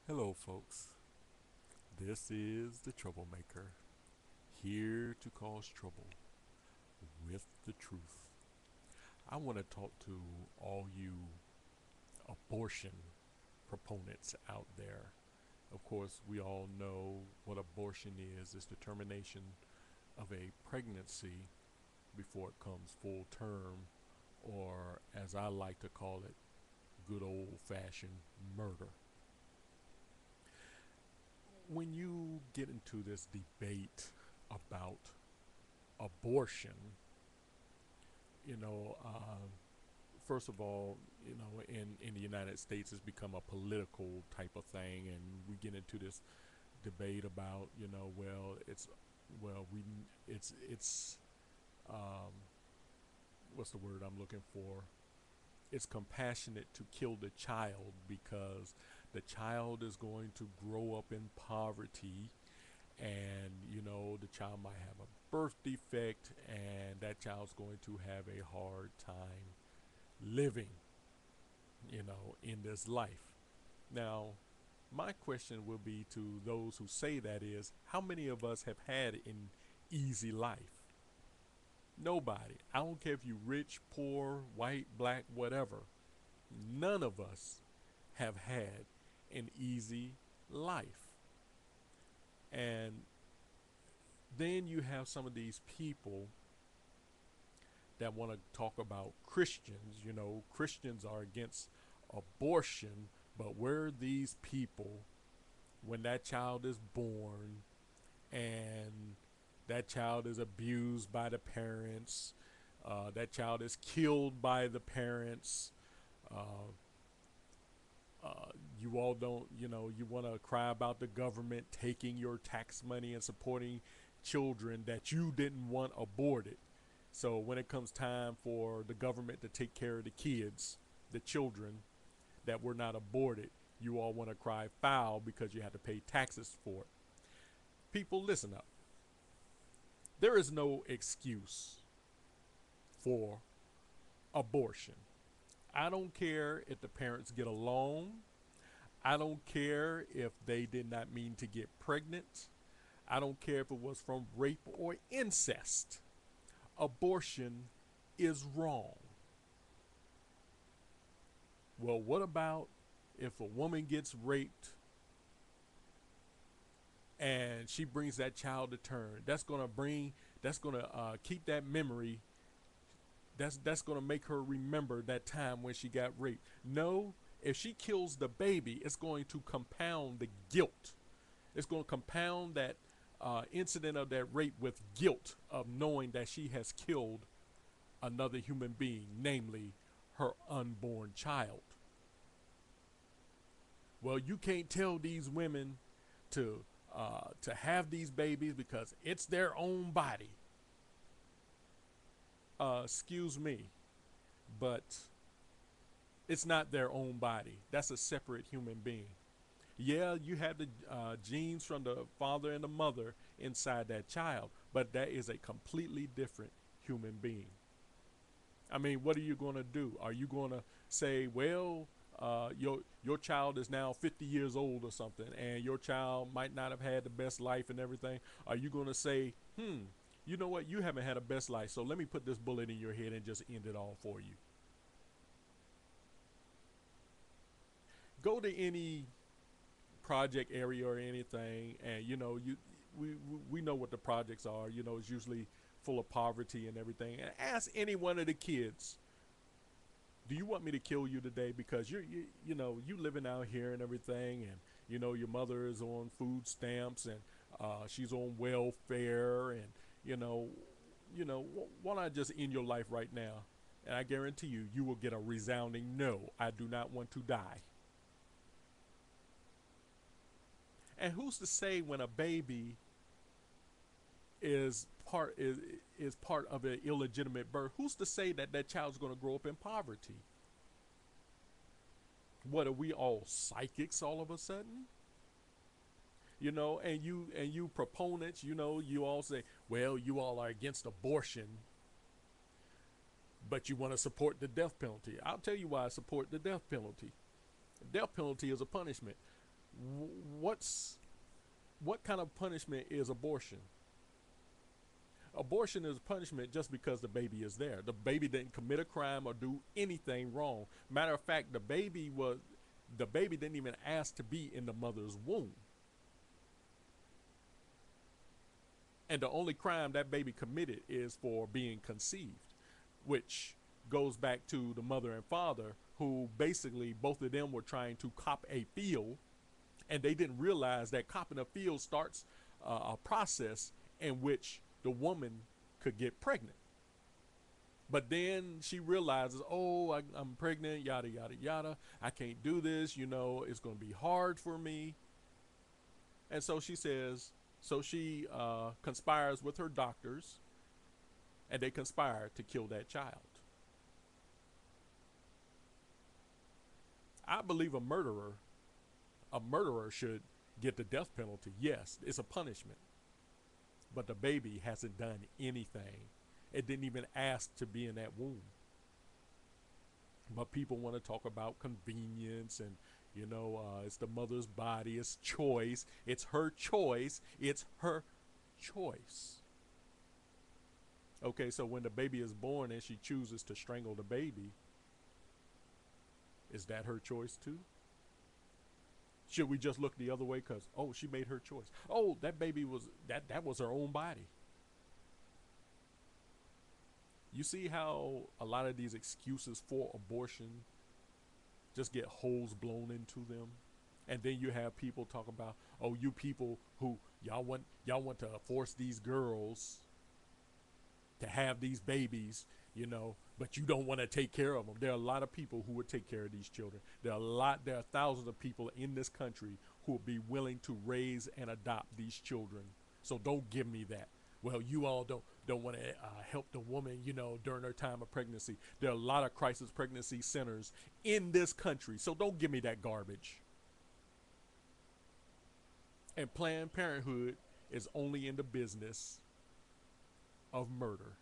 Hello, folks. This is the Troublemaker, here to cause trouble with the truth. I want to talk to all you abortion proponents out there. Of course, we all know what abortion is. It's the termination of a pregnancy before it comes full term, or as I like to call it, good old fashioned murder. When you get into this debate about abortion, you know, first of all, in the United States, it's become a political type of thing, and we get into this debate about, well, it's, um, what's the word I'm looking for? It's compassionate to kill the child because the child is going to grow up in poverty, and the child might have a birth defect, and that child's going to have a hard time living in this life. Now, my question will be to those who say that is, how many of us have had an easy life? Nobody. I don't care if you're rich, poor, white, black, whatever. None of us have had an easy life. And then you have some of these people that want to talk about Christians. Christians are against abortion, but we're these people when that child is born and that child is abused by the parents, that child is killed by the parents. Uh, you all don't, you want to cry about the government taking your tax money and supporting children that you didn't want aborted. So when it comes time for the government to take care of the kids, the children that were not aborted, you all want to cry foul because you have to pay taxes for it. People, listen up. There is no excuse for abortion. I don't care if the parents get along. I don't care if they did not mean to get pregnant. I don't care if it was from rape or incest. Abortion is wrong. Well, what about if a woman gets raped and she brings that child to term? That's gonna keep that memory. That's gonna make her remember that time when she got raped. No, if she kills the baby, it's going to compound the guilt. It's going to compound that incident of that rape with guilt of knowing that she has killed another human being, namely her unborn child. Well, you can't tell these women to have these babies because it's their own body. Excuse me, but it's not their own body. That's a separate human being. Yeah, you have the genes from the father and the mother inside that child, but that is a completely different human being. I mean, what are you going to do? Are you going to say, well, your child is now 50 years old or something, and your child might not have had the best life and everything? Are you going to say, you know what, you haven't had a best life, so let me put this bullet in your head and just end it all for you? Go to any project area or anything, and we know what the projects are. It's usually full of poverty and everything. And ask any one of the kids, do you want me to kill you today because you living out here and everything, and your mother is on food stamps, and she's on welfare, and you know why not just end your life right now? And I guarantee you, you will get a resounding no. I do not want to die. And who's to say when a baby is part of an illegitimate birth? Who's to say that that child's going to grow up in poverty? What, are we all psychics all of a sudden? And you proponents, you all say, well, you all are against abortion, but you want to support the death penalty. I'll tell you why I support the death penalty. The death penalty is a punishment. What's what kind of punishment is abortion? Abortion is punishment just because the baby is there. The baby didn't commit a crime or do anything wrong. Matter of fact, the baby didn't even ask to be in the mother's womb. And the only crime that baby committed is for being conceived, which goes back to the mother and father, who basically both of them were trying to cop a field, and they didn't realize that copping a field starts a process in which the woman could get pregnant. But then she realizes, oh, I'm pregnant, yada, yada, yada. I can't do this. It's going to be hard for me. And so she conspires with her doctors, and they conspire to kill that child. I believe a murderer should get the death penalty. Yes, it's a punishment. But the baby hasn't done anything. It didn't even ask to be in that womb. But people want to talk about convenience and, it's the mother's body, it's choice. It's her choice. It's her choice. Okay, so when the baby is born and she chooses to strangle the baby, is that her choice too? Should we just look the other way because, oh, she made her choice? Oh, that baby that was her own body. You see how a lot of these excuses for abortion just get holes blown into them? And then you have people talk about, oh, you people who y'all want to force these girls to have these babies, but you don't want to take care of them. There are a lot of people who would take care of these children. There are thousands of people in this country who would be willing to raise and adopt these children. So don't give me that. Well, you all don't want to help the woman, during her time of pregnancy. There are a lot of crisis pregnancy centers in this country. So don't give me that garbage. And Planned Parenthood is only in the business of murder.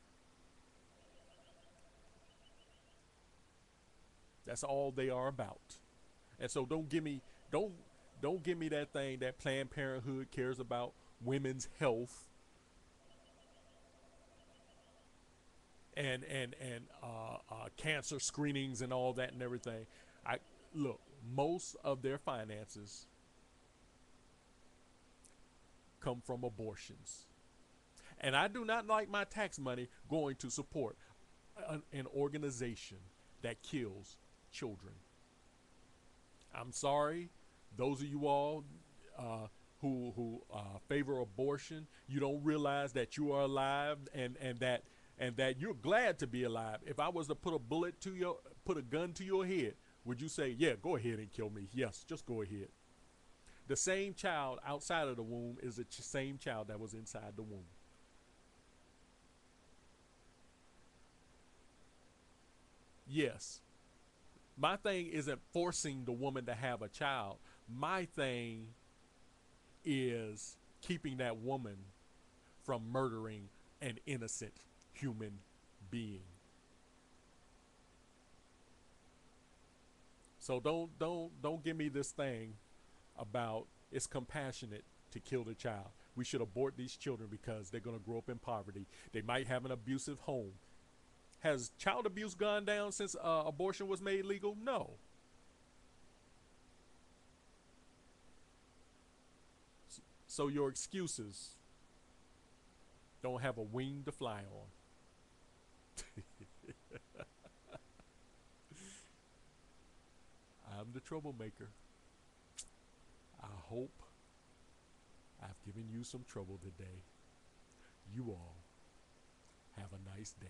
That's all they are about. And so don't give me that thing that Planned Parenthood cares about women's health and cancer screenings and all that and everything. I look, most of their finances come from abortions. And I do not like my tax money going to support an organization that kills children. I'm sorry, those of you all who favor abortion, you don't realize that you are alive and that you're glad to be alive. If I was to put a gun to your head, would you say, yeah, go ahead and kill me? Yes, just go ahead. The same child outside of the womb is the same child that was inside the womb. Yes. My thing isn't forcing the woman to have a child. My thing is keeping that woman from murdering an innocent human being. So don't give me this thing about it's compassionate to kill the child. We should abort these children because they're going to grow up in poverty. They might have an abusive home. Has child abuse gone down since abortion was made legal? No. So your excuses don't have a wing to fly on. I'm the troublemaker. I hope I've given you some trouble today. You all have a nice day.